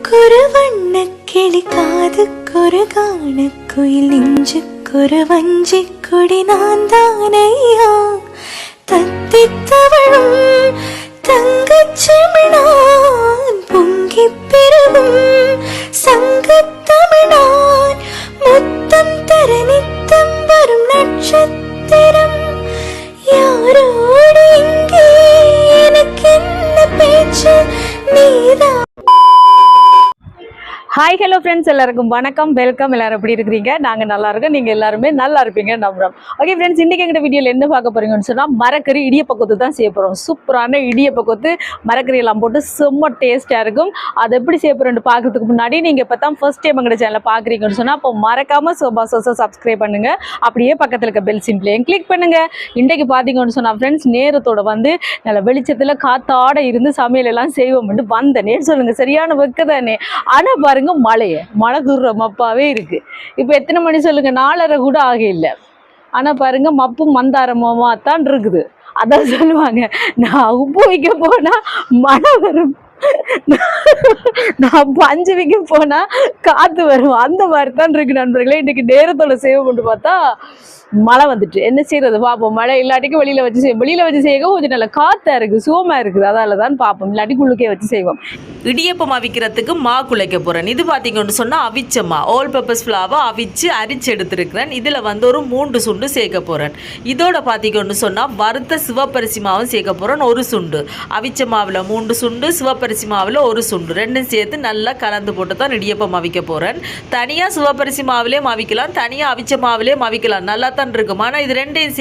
கண்ணுக்கொரு வண்ணக்கிளி காதுக்கொரு காணக்குயில் நெஞ்சுக்கொரு வஞ்சிக் கொடி நான் தானையா தத்தித்தவளும் தங்கச்செமிழான் பொங்கிப் பெருகும் சங்கத்தமிழான் முத்தம் தர நித்தம் வரும் நட்சத்திரம் யாரோடு இங்கே எனக்கு என்ன பேச்சு நீதான். ஹாய் ஹலோ ஃப்ரெண்ட்ஸ், எல்லாருக்கும் வணக்கம், வெல்கம். எல்லாரும் எப்படி இருக்கிறீங்க? நாங்கள் நல்லா இருக்கோம், நீங்கள் எல்லாருமே நல்லா இருப்பீங்க நம்புறோம். ஓகே ஃப்ரெண்ட்ஸ், இன்றைக்கி எங்கள் வீடியோவில் என்ன பார்க்க போகிறீங்கன்னு சொன்னால் மரக்கறி இடியப்பக்கொத்து தான் செய்ய போகிறோம். சூப்பரான இடியப்பக்கொத்து மரக்கறி எல்லாம் போட்டு செம்ம டேஸ்ட்டாக இருக்கும். அதை எப்படி செய்ய போகிறோன்னு பார்க்கறதுக்கு முன்னாடி நீங்கள் இப்போ தான் ஃபர்ஸ்ட் டைம் எங்கள் சேனலை பார்க்குறீங்கன்னு சொன்னால் அப்போ மறக்காமல் சப்ஸ்கிரைப் பண்ணுங்கள். அப்படியே பக்கத்தில் இருக்க பெல் சிம்பிளையும் கிளிக் பண்ணுங்கள். இன்றைக்கு பார்த்தீங்கன்னு சொன்னால் ஃப்ரெண்ட்ஸ், நேரத்தோட வந்து நல்ல வெளிச்சத்தில் காத்தாட இருந்து சமையலெல்லாம் செய்வோம்னு வந்தேனே சொல்லுங்கள். சரியான வெக்க தானே. ஆனால் பாருங்கள், மழை தூர்ற மப்பாவே இருக்கு. இப்போ எத்தனை மணி சொல்லுங்க? 4:30 கூட ஆக இல்லை. ஆனா பாருங்க, மப்பும் மந்தாரமா தான் இருக்குது. அதான் சொல்லுவாங்க, நான் உப்பு வைக்க போனா மழை வரும், நான் பஞ்சு வைக்க போனா காத்து வரும். அந்த மாதிரி தான் இருக்கு நண்பர்களே. இன்னைக்கு நேரத்தோட சேவை கொண்டு பார்த்தா மழை வந்துட்டு என்ன செய்யறது பார்ப்போம். மழை இல்லாட்டிக்கு வெளியில வச்சு செய்வோம். வெளியில வச்சு செய்யவும் கொஞ்சம் நல்ல காத்தா இருக்கு, சோமா இருக்குது. அதால தான் பார்ப்போம். இல்லாட்டி உள்ளுக்கே வச்சு செய்வோம். இடியப்பம் அவிக்கிறதுக்கு மா குழைக்க போகிறேன். இது பார்த்தீங்கன்னு சொன்னால் அவிச்ச மா, ஆல் பர்பஸ் ஃப்ளாவை அவிச்சு அரிச்சு எடுத்துருக்கிறேன். இதில் வந்து ஒரு 3 சுண்டு சேர்க்க போகிறேன். இதோட பார்த்தீங்கன்னு சொன்னால் வறுத்த சிவப்பரிசி மாவும் சேர்க்க போகிறேன். 1 சுண்டு அவிச்ச மாவில் 3 சுண்டு, சிவப்பரிசி மாவில் 1 சுண்டு, ரெண்டும் சேர்த்து நல்லா கலந்து போட்டு தான் இடியப்பம் அவிக்க போகிறேன். தனியாக சிவப்பரிசி மாவிலே அவிக்கலாம், தனியாக அவிச்ச மாவிலே அவிக்கலாம், நல்லா தான் இருக்கும். ஆனால் இது ரெண்டையும்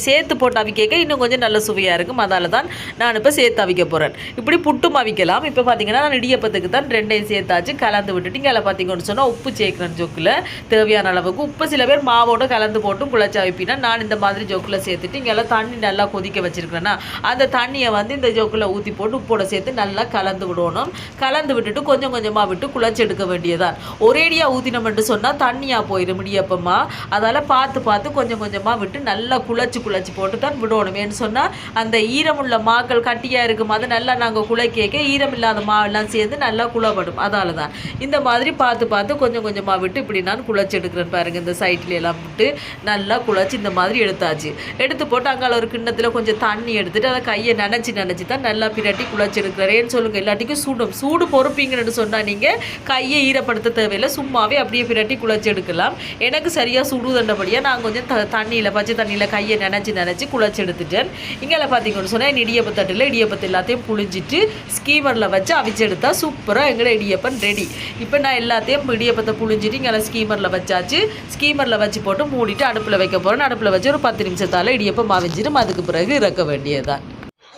சேர்த்து போட்டு அவிக்க இன்னும் கொஞ்சம் நல்ல சுவையாக இருக்கும். அதால தான் நான் இப்போ சேர்த்து அவிக்க போகிறேன். இப்படி புட்டும் அவிக்கலாம். இப்போ பார்த்தீங்கன்னா இடியப்பத்துக்கு தான் ரெண்டையும் சேர்த்தாச்சு, கலந்து விட்டுட்டு இங்கே பார்த்தீங்கன்னு சொன்னால் உப்பு சேர்க்குறேன். ஜோக்கில் தேவையான அளவுக்கு உப்பு. சில பேர் மாவோட கலந்து போட்டும் குழச்சி அவிப்பினா, நான் இந்த மாதிரி ஜோக்கில் சேர்த்துட்டு இங்கே தண்ணி நல்லா கொதிக்க வச்சிருக்கிறேன்னா அந்த தண்ணியை வந்து இந்த ஜோக்கில் ஊற்றி போட்டு உப்போட சேர்த்து நல்லா கலந்து விடணும். கலந்து விட்டுட்டு கொஞ்சம் கொஞ்சமாக விட்டு குழச்சி எடுக்க வேண்டியதான். ஒரேடியாக ஊற்றினோம்னு சொன்னால் தண்ணியாக போயிடும் இடியப்பமா. அதால் பார்த்து கொஞ்சம் கொஞ்சமாக விட்டு நல்லா குழச்சி போட்டு தான் விடணும். ஏன்னு சொன்னால் அந்த ஈரமுள்ள மாக்கள் கட்டியாக இருக்கும், அது நல்லா நாங்கள் குழைக்க ஈரம் இல்லாத மாவெல்லாம் சேர்ந்து நல்லா குழப்படும். அதால தான் இந்த மாதிரி பார்த்து கொஞ்சம் கொஞ்சமாக விட்டு இப்படி நான் குழச்சி எடுக்கிறேன். பாருங்க, இந்த சைட்ல எல்லாம் விட்டு நல்லா குழச்சி இந்த மாதிரி எடுத்தாச்சு. எடுத்து போட்டு அங்கால ஒரு கிண்ணத்தில் கொஞ்சம் தண்ணி எடுத்துட்டு அதை கையை நினச்சி தான் நல்லா பிரட்டி குழச்சி எடுக்கிறேன்னு சொல்லுங்க. எல்லாட்டிக்கும் சூடு பொறுப்பீங்கன்னு சொன்னால் நீங்கள் கையை ஈரப்படுத்த தேவையில்லை, சும்மாவே அப்படியே பிரட்டி குழச்சி எடுக்கலாம். எனக்கு சரியாக சுடு தண்டபடியாக நான் கொஞ்சம் பச்சை தண்ணியில் கையை நினச்சி குழச்சி எடுத்துட்டேன். இங்கே பார்த்தீங்கன்னு சொன்னால் இடியப்பத்தட்டில் இடியப்பத்தை எல்லாத்தையும் புழிஞ்சிட்டு ஸ்கீமரில் வச்சு அவிச்சு எடுத்தா சூப்பராக எங்களோட இடியப்பன் ரெடி. இப்போ நான் எல்லாத்தையும் இடியப்பத்தை புழிஞ்சிட்டு இங்கே ஸ்கீமரில் வச்சாச்சு. ஸ்கீமரில் வச்சு போட்டு மூடிட்டு அடுப்பில் வைக்க போகிறேன். அடுப்பில் வச்சு ஒரு 10 நிமிஷத்தால் இடியப்பம் அவிஞ்சிடும். அதுக்கு பிறகு இறக்க வேண்டியதுதான்.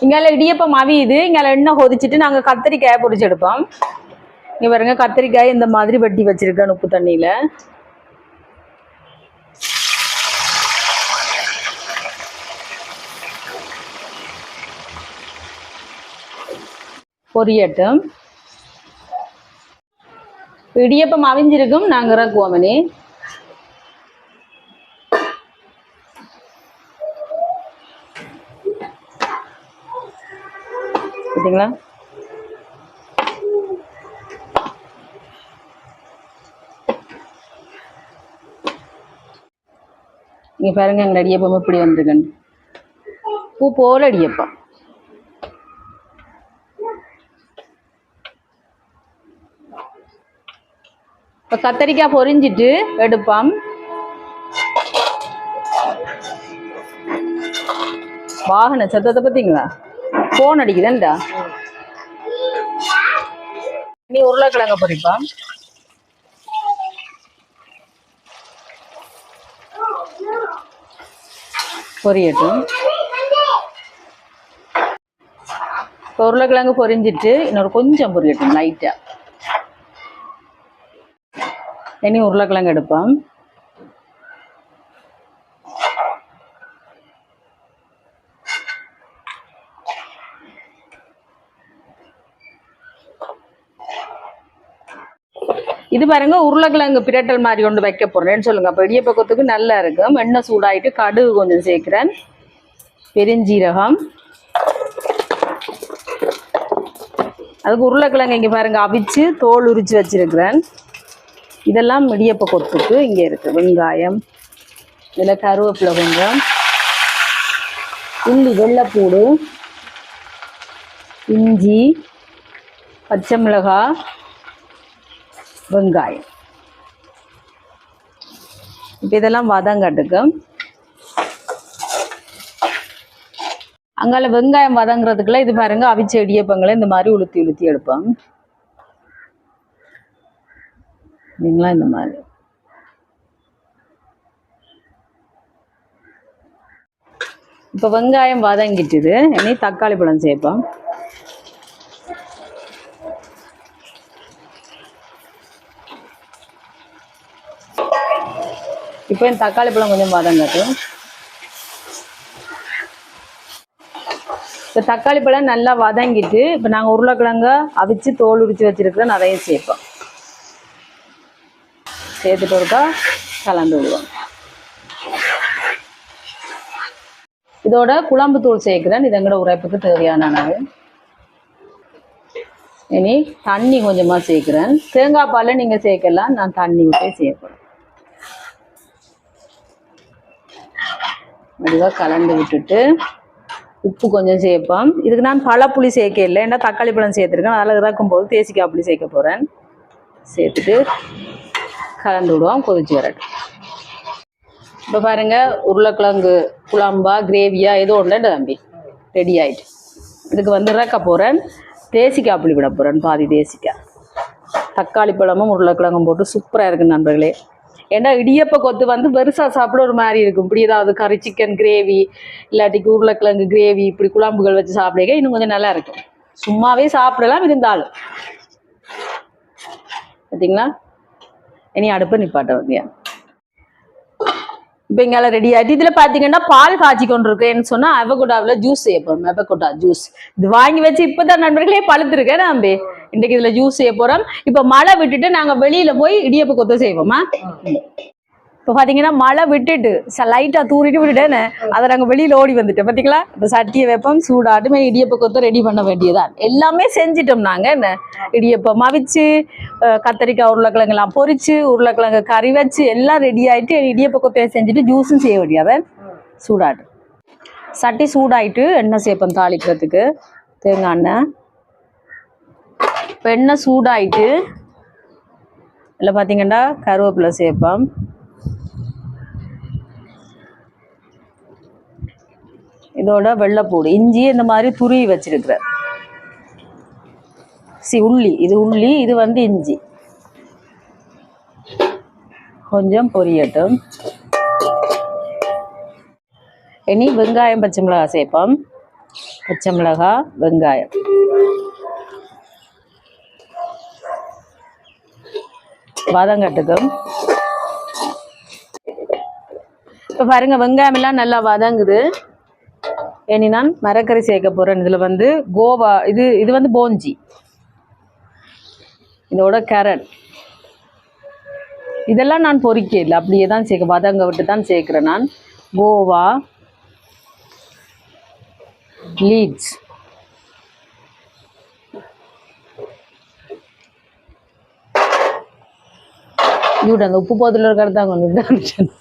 இங்கே இடியப்பம் அவியுது. இங்கே எண்ணெய் கொதிச்சுட்டு நாங்கள் கத்திரிக்காயை பொரிச்சு எடுப்போம். இங்கே பாருங்க, கத்திரிக்காய் இந்த மாதிரி வெட்டி வச்சிருக்கேன் உப்பு தண்ணியில். பொரியட்டும். இடியப்பம் அவிஞ்சிருக்கும், நாங்கள் இறக்குவோமனே. பார்த்தீங்களா? இங்கே பாருங்க, எங்கள் இடியப்பம் இப்படி வந்துருக்குன்னு. பூ போல இடியப்பம். இப்போ கத்தரிக்காய் பொரிஞ்சிட்டு எடுப்போம். வாகன சத்தத்தை பார்த்தீங்களா? ஃபோன் அடிக்குதுண்டா. நீ உருளைக்கிழங்க பொரிப்போம். பொரியட்டும். இப்போ உருளைக்கிழங்கு பொரிஞ்சிட்டு இன்னொரு கொஞ்சம் பொரியட்டும் லைட்டாக. இனி உருளைக்கிழங்கு எடுப்போம். இது பாருங்க, உருளைக்கிழங்கு பிரட்டல் மாதிரி கொண்டு வைக்க போறேன்னு சொல்லுங்க. அப்போ இடியப்பக்கத்துக்கு நல்லா இருக்கும். எண்ணெய் சூடாயிட்டு கடுகு கொஞ்சம் சேர்க்கிறேன், பெருஞ்சீரகம், அதுக்கு உருளைக்கிழங்கு இங்கே பாருங்க அவிச்சு தோல் உரித்து வச்சிருக்கிறேன். இதெல்லாம் இடியப்ப கொத்துக்கு இங்கே இருக்குது. வெங்காயம், இதில் கருவேப்பிலை கொஞ்சம், உள்ளி, வெள்ளைப்பூடு, இஞ்சி, பச்சை மிளகாய், வெங்காயம். இப்போ இதெல்லாம் வதங்கட்டுக்கு. அங்கால வெங்காயம் வதங்குறதுக்குள்ள இது பாருங்க அவிச்ச இடியப்பங்களை இந்த மாதிரி உளுத்தி உளுத்தி எடுப்போம். இல்லைங்களா? இந்த மாதிரி இப்போ வெங்காயம் வதங்கிட்டுது. இனி தக்காளி பழம் சேர்ப்போம். இப்போ இந்த தக்காளி பழம் கொஞ்சம் வதங்கட்டும். இப்போ தக்காளி பழம் நல்லா வதங்கிட்டு இப்போ நாங்கள் உருளைக்கிழங்க அவிச்சு தோல் உரித்து வச்சுருக்கிறோம். அதையும் சேர்ப்போம். சேர்த்துட்டு இருக்கா கலந்து விடுவோம். இதோட குழம்பு தூள் சேர்க்குறேன். இது எங்களோட உரைப்புக்கு தேவையான அளவு. இனி தண்ணி கொஞ்சமாக சேர்க்குறேன். தேங்காய் பால் நீங்கள் சேர்க்கலாம், நான் தண்ணி விட்டே சேர்ப்பேன். மெதுவாக கலந்து விட்டுட்டு உப்பு கொஞ்சம் சேர்ப்போம். இதுக்கு நான் பழப்புளி சேர்க்க இல்லை, ஏன்னா தக்காளி பழம் சேர்த்துருக்கேன். அதனால் இறக்கும் போது தேசிக்காய் புளி சேர்க்க போகிறேன். சேர்த்துட்டு கலந்து விடுவோம். கொதிச்சு வரட்டும். இப்போ பாருங்கள் உருளைக்கிழங்கு குழம்பா கிரேவியா ஏதோ ஒன்று தம்பி ரெடி ஆகிட்டு. இதுக்கு இறக்க போகிறேன். தேசிக்காய் புளி விட போகிறேன், பாதி தேசிக்காய். தக்காளி பழமும் உருளைக்கிழங்கும் போட்டு சூப்பராக இருக்குது நண்பர்களே. ஏன்னா இடியப்ப கொத்து பெருசாக சாப்பிட ஒரு மாதிரி இருக்கும். இப்படி ஏதாவது கறி சிக்கன் கிரேவி இல்லாட்டிக்கு உருளைக்கிழங்கு கிரேவி இப்படி குழம்புகள் வச்சு சாப்பிடுங்க இன்னும் கொஞ்சம் நல்லா இருக்கும். சும்மாவே சாப்பிடலாம் இருந்தாலும். பார்த்தீங்களா? இனி அடுப்பை நிப்பாட்ட வந்தியா. இப்போ இங்கே ரெடி ஆகிட்டு இதில் பார்த்தீங்கன்னா பால் காய்ச்சி கொண்டு இருக்கேன்னு சொன்னால் அவகோடாவில் ஜூஸ் செய்ய போகிறோம். அவகோடா ஜூஸ் இது வாங்கி வச்சு இப்போ தான் நண்பர்களே பழுத்துருக்கேன். நம்பி இன்றைக்கு இதில் ஜூஸ் செய்ய போகிறோம். இப்போ மழை விட்டுட்டு நாங்கள் வெளியில் போய் இடியப்ப கொத்த செய்வோமா. இப்போ பார்த்தீங்கன்னா மழை விட்டுட்டு லைட்டாக தூரிட்டு விட்டுட்டேன்னு அதை நாங்கள் வெளியில் ஓடி வந்துட்டோம். பார்த்தீங்களா? இப்போ சட்டியை வைப்போம், சூடாட்டு இடியப்ப கொத்த ரெடி பண்ண வேண்டியதான். எல்லாமே செஞ்சிட்டோம் நாங்கள். என்ன இடியப்பம் அவிச்சு கத்தரிக்காய் உருளைக்கிழங்கெல்லாம் பொரிச்சு உருளைக்கிழங்கு கறி வச்சு எல்லாம் ரெடி ஆகிட்டு இடியப்ப கொத்தையை செஞ்சுட்டு ஜூஸும் செய்ய வேண்டியதை சூடாட்டு. சட்டி சூடாயிட்டு எண்ணெய் சேர்ப்போம் தாளிக்கிறதுக்கு. தேங்காய் எண்ணெய். இப்போ எண்ணெய் சூடாயிட்டு இல்லை பார்த்தீங்கன்னா கருவேப்பிலை சேர்ப்போம். இதோட வெள்ளைப்பூடு, இஞ்சி இந்த மாதிரி துருவி வச்சிருக்கிறேன். உள்ளி, இது உள்ளி, இது இஞ்சி. கொஞ்சம் பொரியட்டும். இனி வெங்காயம் பச்சை மிளகாய் சேர்ப்போம். பச்சை மிளகாய் வெங்காயம் வதங்கட்டுக்கும். இப்போ பாருங்க வெங்காயம் எல்லாம் நல்லா வதங்குது. இனி நான் மரக்கறி சேர்க்க போகிறேன். இதில் கோவா, இது போஞ்சி, இதோட கேரட் இதெல்லாம் நான் பொரிக்க இல்லை, அப்படியே தான் சேர்க்க வதங்க விட்டு தான் சேர்க்குறேன். நான் கோவா லீட்ஸ், அந்த உப்பு போதில் இருக்கிறதா கொண்டு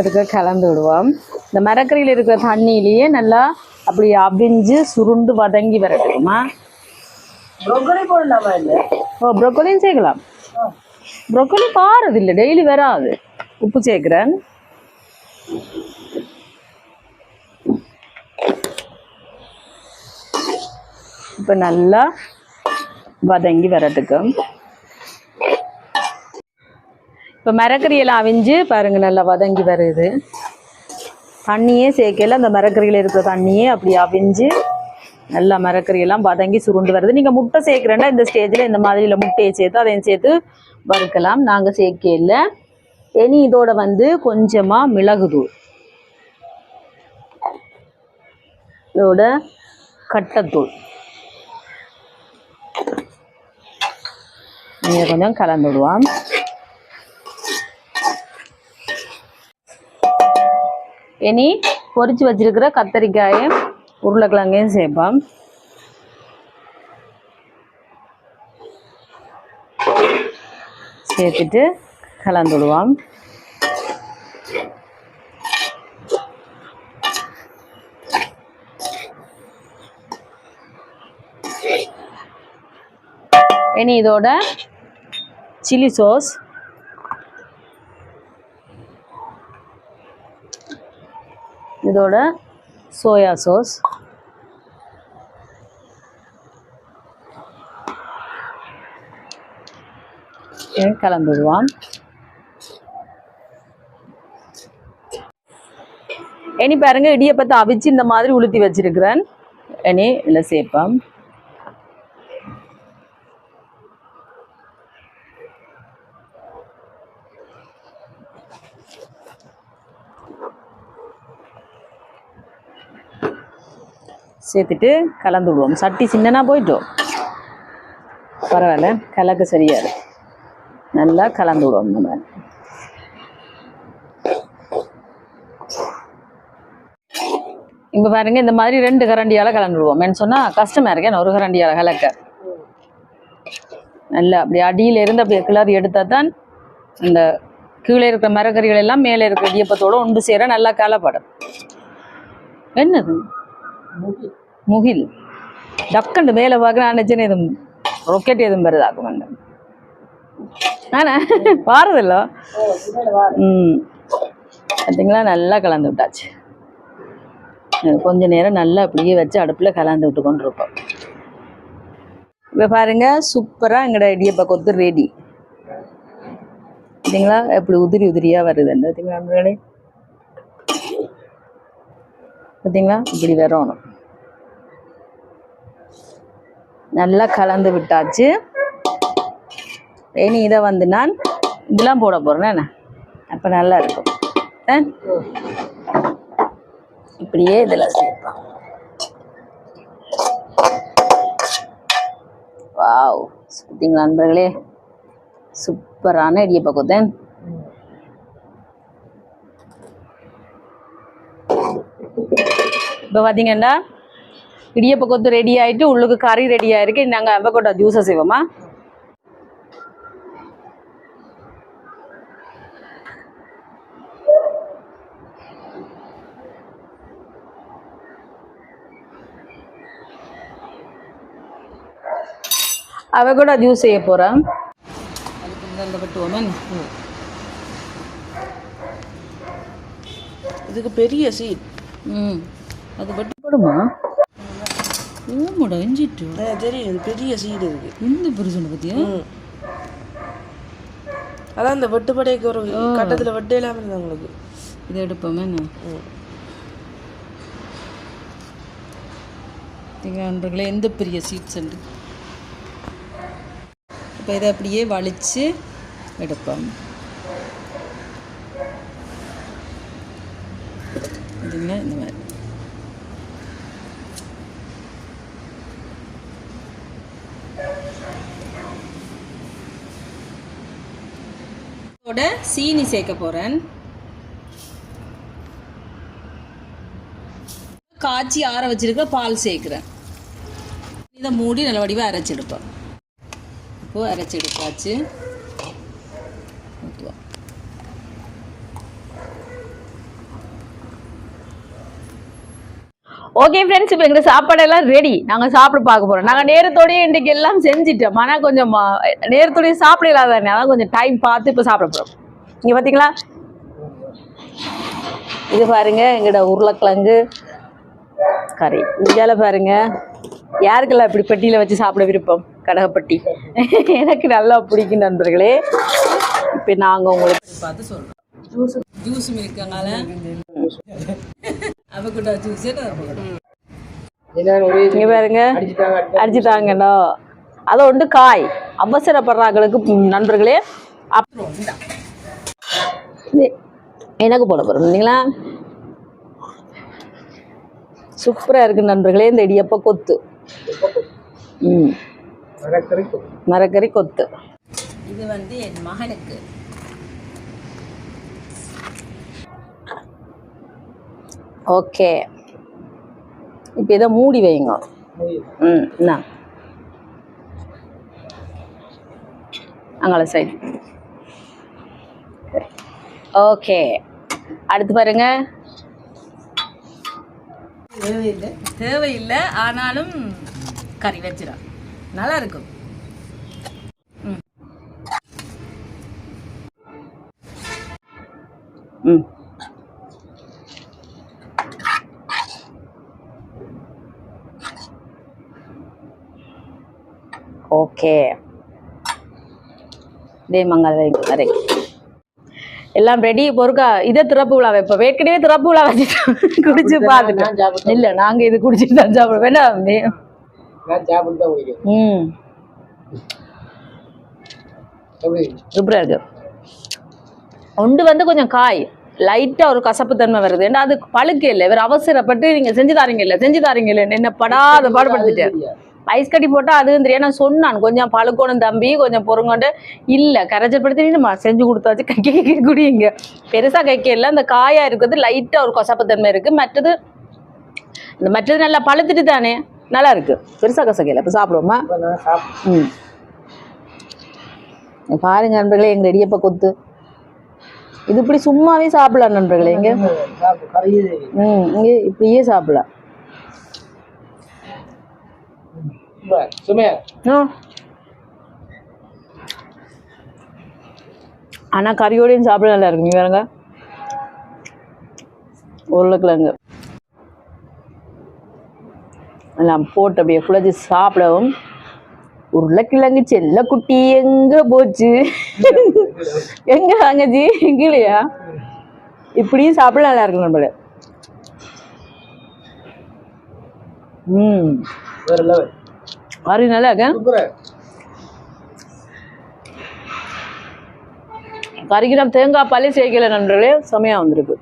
இருக்க கலந்து விடுவோம். இந்த மரக்கறியில் இருக்கிற தண்ணியிலேயே நல்லா அப்படி அவிஞ்சு சுருண்டு வதங்கி வரட்டுமா. ப்ரொக்கோலி போடலாமா? இல்லை, ப்ரொக்கோலியும் சேர்க்கலாம். ப்ரொக்கோலி பாருது இல்லை, டெய்லி வராது. உப்பு சேர்க்குறேன். இப்போ நல்லா வதங்கி வரட்டுக்கு. இப்போ மரக்கறியெல்லாம் அவிஞ்சு பாருங்கள் நல்லா வதங்கி வருது. தண்ணியே சேர்க்கல, அந்த மரக்கறியில் இருக்கிற தண்ணியே அப்படி அவிஞ்சு நல்லா மரக்கறியெல்லாம் வதங்கி சுருண்டு வருது. நீங்கள் முட்டை சேர்க்குறேன்னா இந்த ஸ்டேஜில் இந்த மாதிரியில் முட்டையை சேர்த்து அதையும் சேர்த்து வறுக்கலாம். நாங்கள் சேர்க்கல. இனி இதோட கொஞ்சமாக மிளகுத்தூள், இதோட கட்டத்தூள் நீங்கள் கொஞ்சம் கலந்து விடுவோம். இனி பொரிச்சு வச்சிருக்கிற கத்தரிக்காயும் உருளைக்கிழங்கையும் சேர்ப்போம். சேர்த்துட்டு கலந்து விடுவோம். இனி இதோட சில்லி சாஸ், இதோட சோயா சாஸ், கலந்து விடுவோம். இனி பாருங்க இடியப்பத்தை அவிச்சு இந்த மாதிரி உளுத்தி வச்சிருக்கிறேன். இனி இல்லை சேர்ப்போம். சேர்த்துட்டு கலந்து விடுவோம். சட்டி சின்னனா போயிட்டோம், பரவாயில்ல, கலக்க சரியாது. நல்லா கலந்து விடுவோம். இந்த மாதிரி இப்போ பாருங்க இந்த மாதிரி 2 கரண்டியால் கலந்து விடுவோம். என்ன சொன்னால் கஷ்டமாக இருக்கேன், ஒரு கரண்டியால் கலக்க. நல்லா அப்படி அடியில் இருந்து அப்படியே கிளறி எடுத்தால் தான் இந்த கீழே இருக்கிற மரக்கறிகள் எல்லாம் மேலே இருக்கிற இடியப்பத்தோடு ஒன்று சேர நல்லா கலப்படும். என்னது முகில் டக்குண்டு மேலே பார்க்க நினச்சேன்னு எதுவும் ரொக்கெட் எதுவும் வருதாக்க வேண்டாம். ஆனா பாருதில்ல. பார்த்தீங்களா, நல்லா கலந்து விட்டாச்சு. கொஞ்ச நேரம் நல்லா அப்படியே வச்சு அடுப்பில் கலந்து விட்டு கொண்டு இருப்போம். இப்போ பாருங்க சூப்பராக எங்களோட இடியப்ப கொத்து ரெடி. பார்த்தீங்களா எப்படி உதிரி உதிரியாக வருதுன்னு. பார்த்தீங்களா நம்மளே, பார்த்தீங்களா இப்படி வரணும். நல்லா கலந்து விட்டாச்சு. இனி இதை வந்து நான் இதெல்லாம் போட போகிறேன். என்ன அப்போ நல்லா இருக்கும். இப்படியே இதில் சேர்ப்போம். வாவ், பார்த்தீங்களா நண்பர்களே, சூப்பரான இடியப்ப கொத்தன். இப்போ பார்த்தீங்கன்னா இடியப்ப கொத்து ரெடி ஆகிட்டு உள்ளுக்கு கறி ரெடி ஆகிருக்கு. நாங்கள் அவகோடா ஜூஸை செய்வோமா? அவகோடா ஜூஸ் செய்ய போகிறேன். அதுக்கு இந்த பட்டுவோமே. இதுக்கு பெரிய சீட். அது பட்டு போடுமா? ஓமோட இஞ்சிட்டு தெரியும், இது பெரிய சீடு இருக்கு. இந்த புரிசுன்னு பார்த்தியா? அதான் இந்த வெட்டுப்படைக்கு ஒரு கட்டத்தில் வெட்டு இல்லாமல் இருந்தது உங்களுக்கு. இதை எடுப்போமே. நண்பர்களே, எந்த பெரிய சீட்ஸ் உண்டு. இப்போ இதை அப்படியே வலிச்சு எடுப்போம். இதுங்க இந்த மாதிரி சீனி சேர்க்க போறேன். காய்ச்சி ஆற வச்சிருக்க பால் சேர்க்கிறேன். இதை மூடி நல்ல வடிவாக அரைச்செடுப்போம். இப்போ அரைச்செடுப்பாச்சு. ஓகே ஃப்ரெண்ட்ஸ், இப்போ எங்களுக்கு சாப்பாடெல்லாம் ரெடி. நாங்கள் சாப்பிட பார்க்க போகிறோம். நாங்கள் நேரத்தோடய இன்றைக்கு எல்லாம் செஞ்சிட்டோம். ஆனால் கொஞ்சம் நேரத்தோடய சாப்பிட இல்லாதானே, அதான் கொஞ்சம் டைம் பார்த்து இப்போ சாப்பிட போகிறோம். இங்கே பார்த்தீங்களா, இது பாருங்க எங்களோட உருளைக்கிழங்கு கறி. இந்தியால பாருங்க, யாருக்கெல்லாம் இப்படி பெட்டியில் வச்சு சாப்பிட விருப்பம்? கடகப்பட்டி எனக்கு நல்லா பிடிக்கும் நண்பர்களே. இப்போ நாங்கள் உங்களுக்கு பார்த்து சொல்கிறோம். ஜூஸும் இருக்காங்கள, அவகோடா ஜூஸ் இங்கே பாருங்க அடிச்சுட்டாங்கண்ணா. அதை ஒன்று காய் அவசரப்படுறாங்களுக்கு நண்பர்களே. அப்புறம் எனக்கு போட போகிறோம் இல்லைங்களா? சூப்பராக இருக்குது நண்பர்களே இந்த இடியப்ப கொத்து. மரக்கறி கொத்து. இது வந்து என் மகனுக்கு. ஓகே, இப்போ இதை மூடி வைங்க. என்ன அங்கால சைடு ஓகே, அடுத்து பாருங்க. தேவையில்லை, ஆனாலும் கறி வச்சிடும், நல்லா இருக்கும். ம் ஓகே, இதே மங்காய் வரை எல்லாம் ரெடி. பொறுக்கா இதை திறப்பு விழா வைப்போம். ஏற்கனவே திறப்பு விழா வச்சுட்டு குடிச்சு பார்த்துட்டோம். இல்லை, நாங்கள் இது குடிச்சிட்டு தான் சாப்பிடுவோம். வேணா சூப்பராக இருக்கு. ஒன்று வந்து கொஞ்சம் காய் லைட்டாக ஒரு கசப்பு தன்மை வருது. ஏன்னா அது பழுக்க இல்லை, வேறு அவசரப்பட்டு நீங்கள் செஞ்சு தாரீங்க இல்லை என்ன படாத பாடுபடுத்திட்டேன். ஐஸ் கட்டி போட்டால் அதுவும் தெரியும். நான் சொன்னான் கொஞ்சம் பழுக்கணும் தம்பி, கொஞ்சம் பொறுங்கொண்டு. இல்லை, கரைச்சப்படுத்தி செஞ்சு கொடுத்தாச்சு, கைக்க குடிங்க. பெருசாக கைக்க இல்லை, அந்த காயாக இருக்கிறது லைட்டாக ஒரு கசப்பு தன்மை இருக்குது. மற்றது நல்லா பழுத்துட்டு தானே நல்லா இருக்குது. பெருசாக கசக்கையில் இப்போ சாப்பிடுவோமா? பாருங்க நண்பர்களே, எங்கள் இடியப்ப கொத்து இது இப்படி சும்மாவே சாப்பிடலாம் நண்பர்களே. இங்கே இங்கே இப்படியே சாப்பிடலாம். ஆனா கறியோடையும் சாப்பிட நல்லா இருக்கு. நீங்க வேறங்க உருளைக்கிழங்கு எல்லாம் போட்டு அப்படியே குழச்சி சாப்பிடவும். உருளைக்கிழங்கு செல்ல குட்டி எங்க போச்சு? எங்க வாங்கச்சி? இல்லையா? இப்படியும் சாப்பிட நல்லா இருக்கு நம்மள. கறி நல்லா இருக்கு. கறிக்கு நம்ம தேங்காய் பாலே சேர்க்கல நண்பர்களே, செமையா வந்திருக்கு.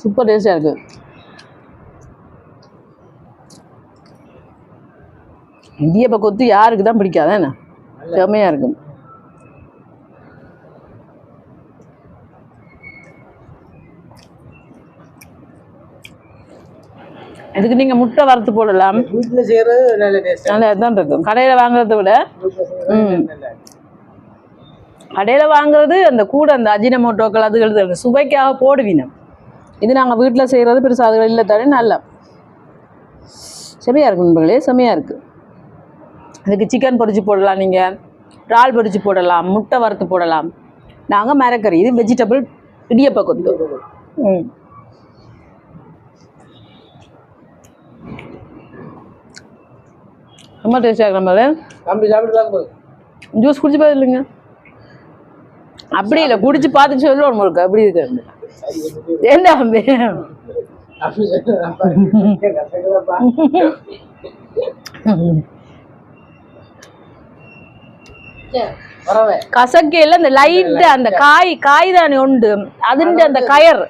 சூப்பர் டேஸ்டா இருக்கு. இடியப்ப கொத்து யாருக்கு தான் பிடிக்காத என்ன? செமையா இருக்கு. இதுக்கு நீங்க முட்டை வறுத்து போடலாம். வீட்டுல செய்யறது நல்லா தான் இருக்கும். கடையில வாங்குறத விட கடையில வாங்குறது அந்த கூட அந்த அஜினமோட்டோக்கள் அதுகள் சுவைக்காக போடுவீங்க. இது நாங்கள் வீட்டில் செய்கிறது பெருசாக அதுகள் இல்லை தானே. நல்லா செமையாக இருக்கு நண்பர்களே, செமையாக இருக்குது. அதுக்கு சிக்கன் பொரிச்சு போடலாம், நீங்கள் இறால் பொரிச்சு போடலாம், முட்டை வறுத்து போடலாம். நாங்கள் மரக்கறி, இது வெஜிடபிள் இடியப்ப கொத்து. ரொம்ப டேஸ்டாக நம்மள ஜூஸ் குடிச்சு பார்த்து இல்லைங்க. அப்படி இல்லை, குடிச்சு பார்த்து சொல்லுவோம் உங்களுக்கு அப்படி இருக்கு. என்ன கசக்கையில இந்த லைட் அந்த காய் தானே உண்டு, அதுண்டு அந்த கயர்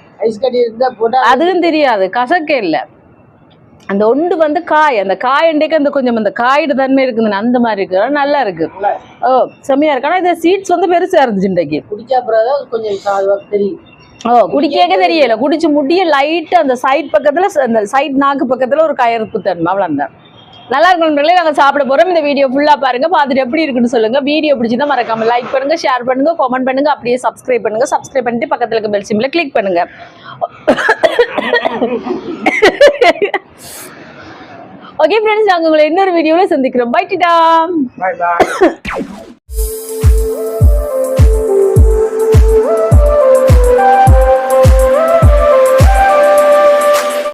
அதுவும் தெரியாது. கசக்கையில அந்த ஒன்று வந்து அந்த காயண்டைக்கு அந்த கொஞ்சம் அந்த காயோட தன்மை இருக்குது, அந்த மாதிரி இருக்கு. நல்லா இருக்கு. ஓ செம்மையா இருக்கு. ஆனால் இந்த சீட்ஸ் வந்து பெருசா இருந்துச்சு இன்றைக்கு. குடிச்சா கொஞ்சம் தெரியும். ஓ குடிக்க தெரியல. குடிச்சு முடிய லைட்டு அந்த சைட் பக்கத்துல, அந்த சைட் நாக்கு பக்கத்துல ஒரு கயறுப்பு தன்மை, அவ்வளோதான். நல்லா இருக்கும். நாங்கள் சாப்பிட போறோம். இந்த வீடியோ ஃபுல்லா பாருங்க, பார்த்துட்டு எப்படி இருக்குன்னு சொல்லுங்க. வீடியோ பிடிச்சிதான் மறக்காம லைக் பண்ணுங்க, ஷேர் பண்ணுங்க, கமெண்ட் பண்ணுங்க, அப்படியே சப்ஸ்கிரைப் பண்ணுங்க. சப்ஸ்கிரைப் பண்ணிட்டு பக்கத்துல இருக்க பெல் சிம்பிளை கிளிக் பண்ணுங்க. ஓகே ஃப்ரெண்ட்ஸ், நாங்கள் உங்களை இன்னொரு வீடியோவில் சந்திக்கிறோம். பை டாடா.